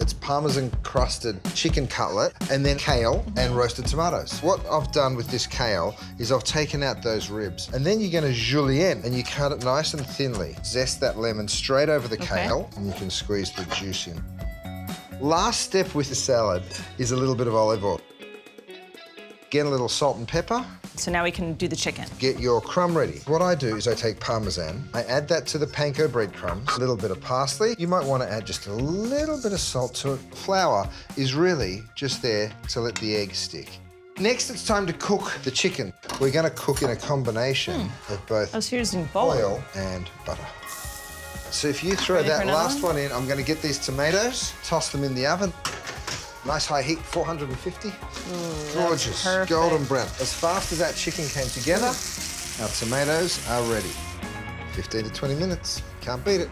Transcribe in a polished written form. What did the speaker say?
It's Parmesan-crusted chicken cutlet and then kale and roasted tomatoes. What I've done with this kale is I've taken out those ribs and then you're gonna julienne and you cut it nice and thinly. Zest that lemon straight over the kale and you can squeeze the juice in. Last step with the salad is a little bit of olive oil. Get a little salt and pepper. So now we can do the chicken. Get your crumb ready. What I do is I take parmesan, I add that to the panko breadcrumbs, a little bit of parsley. You might want to add just a little bit of salt to it. Flour is really just there to let the egg stick. Next, it's time to cook the chicken. We're going to cook in a combination of both oil and butter. So if you throw that last one in, I'm going to get these tomatoes, toss them in the oven. Nice high heat, 450. Gorgeous, golden brown. As fast as that chicken came together, our tomatoes are ready. 15 to 20 minutes, can't beat it.